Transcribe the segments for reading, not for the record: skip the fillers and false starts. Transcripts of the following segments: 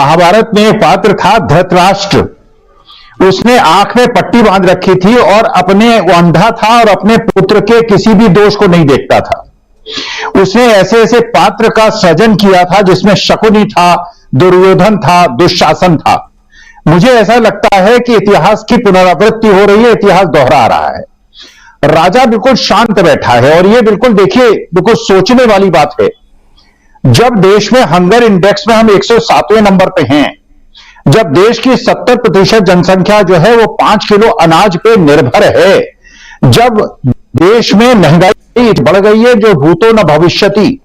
महाभारत में एक पात्र था धृतराष्ट्र। उसने आंख में पट्टी बांध रखी थी और वो अंधा था और अपने पुत्र के किसी भी दोष को नहीं देखता था। उसने ऐसे ऐसे पात्र का सृजन किया था जिसमें शकुनी था, दुर्योधन था, दुशासन था। मुझे ऐसा लगता है कि इतिहास की पुनरावृत्ति हो रही है, इतिहास दोहरा रहा है। राजा बिल्कुल शांत बैठा है और ये बिल्कुल देखिए, बिल्कुल सोचने वाली बात है। जब देश में हंगर इंडेक्स में हम 107वें नंबर पे हैं, जब देश की 70% जनसंख्या जो है वो 5 किलो अनाज पे निर्भर है, जब देश में महंगाई बढ़ गई है जो भूतो न भविष्यति,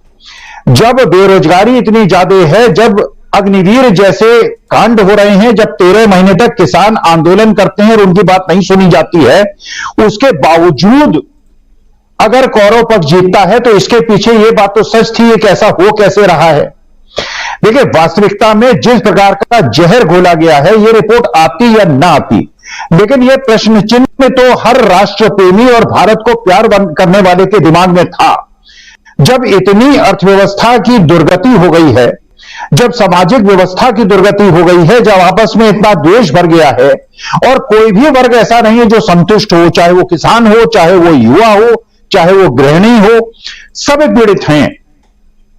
जब बेरोजगारी इतनी ज्यादा है, जब अग्निवीर जैसे कांड हो रहे हैं, जब 13 महीने तक किसान आंदोलन करते हैं और उनकी बात नहीं सुनी जाती है, उसके बावजूद अगर कौरव पक्ष जीतता है तो इसके पीछे यह बात तो सच थी, ये कैसा हो कैसे रहा है। देखिए, वास्तविकता में जिस प्रकार का जहर घोला गया है, यह रिपोर्ट आती या ना आती, लेकिन यह प्रश्न चिन्ह तो हर राष्ट्र प्रेमी और भारत को प्यार करने वाले के दिमाग में था। जब इतनी अर्थव्यवस्था की दुर्गति हो गई है, जब सामाजिक व्यवस्था की दुर्गति हो गई है, जब आपस में इतना द्वेष भर गया है और कोई भी वर्ग ऐसा नहीं है जो संतुष्ट हो, चाहे वो किसान हो, चाहे वो युवा हो, चाहे वो गृहिणी हो, सब पीड़ित हैं।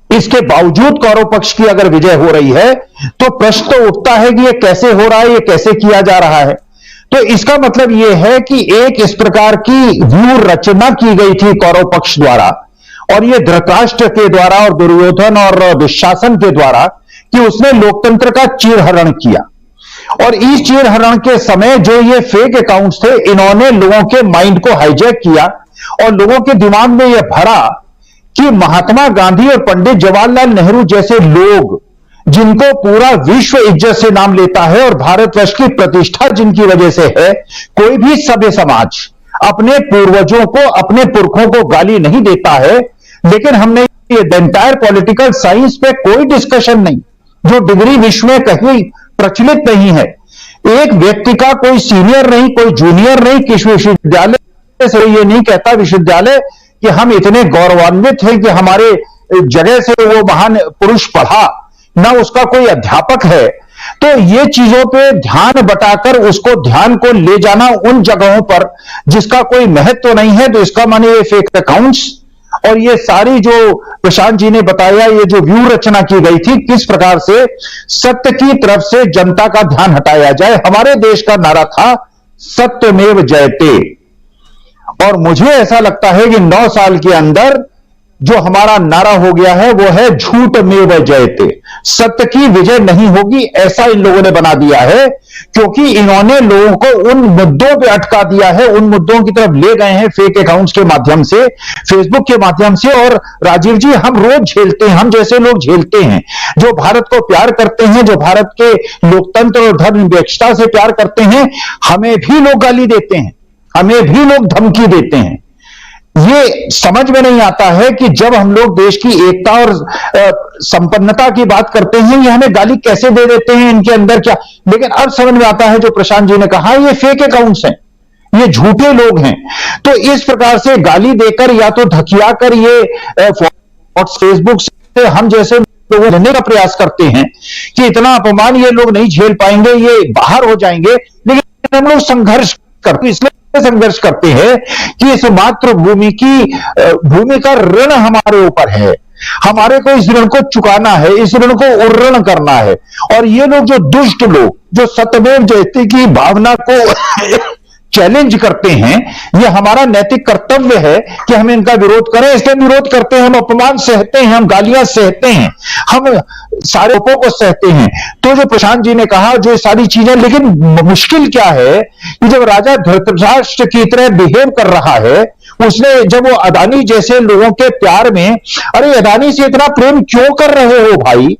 इसके बावजूद कौरव पक्ष की अगर विजय हो रही है तो प्रश्न तो उठता है कि ये कैसे हो रहा है, ये कैसे किया जा रहा है। तो इसका मतलब यह है कि एक इस प्रकार की व्यूह रचना की गई थी कौरव पक्ष द्वारा, और ये धृतराष्ट्र के द्वारा और दुर्योधन और दुशासन के द्वारा, कि उसने लोकतंत्र का चीरहरण किया। और इस चीरहरण के समय जो ये फेक अकाउंट्स थे, इन्होंने लोगों के माइंड को हाईजैक किया और लोगों के दिमाग में यह भरा कि महात्मा गांधी और पंडित जवाहरलाल नेहरू जैसे लोग, जिनको पूरा विश्व इज्जत से नाम लेता है और भारतवर्ष की प्रतिष्ठा जिनकी वजह से है, कोई भी सभ्य समाज अपने पूर्वजों को, अपने पुरखों को गाली नहीं देता है। लेकिन हमने ये एंटायर पॉलिटिकल साइंस पे कोई डिस्कशन नहीं, जो डिग्री विश्व में कहीं प्रचलित नहीं है। एक व्यक्ति का कोई सीनियर नहीं, कोई जूनियर नहीं, किसी विश्वविद्यालय से ये नहीं कहता विश्वविद्यालय कि हम इतने गौरवान्वित हैं कि हमारे जगह से वो महान पुरुष पढ़ा, ना उसका कोई अध्यापक है। तो ये चीजों पे ध्यान बटाकर उसको ध्यान को ले जाना उन जगहों पर जिसका कोई महत्व नहीं है, तो इसका माने ये फेक अकाउंट्स और ये सारी जो प्रशांत जी ने बताया, ये जो व्यू रचना की गई थी, किस प्रकार से सत्य की तरफ से जनता का ध्यान हटाया जाए। हमारे देश का नारा था सत्यमेव जयते, और मुझे ऐसा लगता है कि 9 साल के अंदर जो हमारा नारा हो गया है वो है झूठ में जयते। सत्य की विजय नहीं होगी, ऐसा इन लोगों ने बना दिया है, क्योंकि इन्होंने लोगों को उन मुद्दों पे अटका दिया है, उन मुद्दों की तरफ ले गए हैं फेक अकाउंट्स के माध्यम से, फेसबुक के माध्यम से। और राजीव जी, हम रोज झेलते हैं, हम जैसे लोग झेलते हैं, जो भारत को प्यार करते हैं, जो भारत के लोकतंत्र और धर्मनिरपेक्षता से प्यार करते हैं, हमें भी लोग गाली देते हैं, हमें भी लोग धमकी देते हैं। ये समझ में नहीं आता है कि जब हम लोग देश की एकता और संपन्नता की बात करते हैं, ये हमें गाली कैसे दे देते हैं, इनके अंदर क्या। लेकिन अब समझ में आता है जो प्रशांत जी ने कहा, ये फेक अकाउंट्स हैं, ये झूठे लोग हैं। तो इस प्रकार से गाली देकर या तो धकिया कर ये फेसबुक से हम जैसे लोगों लेने का प्रयास करते हैं कि इतना अपमान ये लोग नहीं झेल पाएंगे, ये बाहर हो जाएंगे। लेकिन हम लोग संघर्ष करते, इसलिए संघर्ष करते हैं कि इस मातृभूमि की भूमि का ऋण हमारे ऊपर है, हमारे को इस ऋण को चुकाना है, इस ऋण को उर्ऋण करना है। और ये लोग, जो दुष्ट लोग, जो सत्यमेव जयते की भावना को चैलेंज करते हैं, ये हमारा नैतिक कर्तव्य है कि हम इनका विरोध करें। इसलिए विरोध करते हैं, हम अपमान सहते हैं, हम गालियां सहते हैं, हम सारे लोगों को सहते हैं। तो जो प्रशांत जी ने कहा, जो सारी चीजें, लेकिन मुश्किल क्या है कि जब राजा धृतराष्ट्र की तरह बिहेव कर रहा है, उसने जब वो अदानी जैसे लोगों के प्यार में, अरे अदानी से इतना प्रेम क्यों कर रहे हो भाई,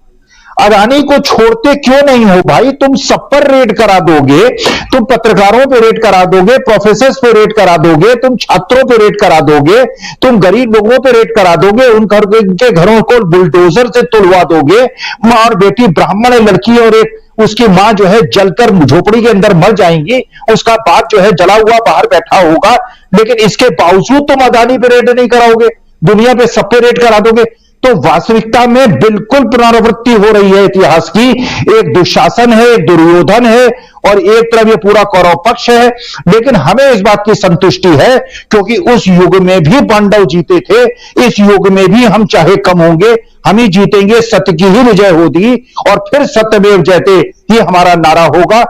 अदानी को छोड़ते क्यों नहीं हो भाई, तुम सब पर रेड करा दोगे, तुम पत्रकारों पे रेड करा दोगे, प्रोफेसर्स पे रेड करा दोगे, तुम छात्रों पे रेड करा दोगे, तुम गरीब लोगों पे रेड करा दोगे, उनके घरों को बुलडोजर से तोड़वा दोगे। मां और बेटी, ब्राह्मण लड़की और एक उसकी मां जो है जलकर झोपड़ी के अंदर मर जाएंगी, उसका बाप जो है जला हुआ बाहर बैठा होगा, लेकिन इसके बावजूद तुम अदानी पे रेड नहीं कराओगे, दुनिया पे सब पे रेड करा दोगे। तो वास्तविकता में बिल्कुल पुनरावृत्ति हो रही है इतिहास की। एक दुशासन है, एक दुर्योधन है और एक तरफ ये पूरा कौरव पक्ष है। लेकिन हमें इस बात की संतुष्टि है क्योंकि उस युग में भी पांडव जीते थे, इस युग में भी हम चाहे कम होंगे, हम ही जीतेंगे, सत्य की ही विजय होगी और फिर सत्यमेव जयते ही हमारा नारा होगा।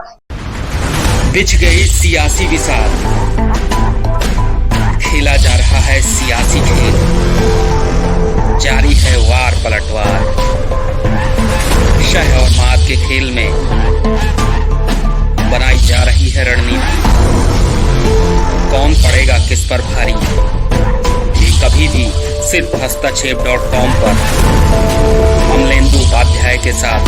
बिछ गई सियासी विसार, खेला जा रहा है सियासी खेल, जारी है वार पलटवार। शह और मात के खेल में बनाई जा रही है रणनीति, कौन पड़ेगा किस पर भारी, ये कभी भी सिर्फ हस्तक्षेप.com पर अमलेंदु उपाध्याय के साथ।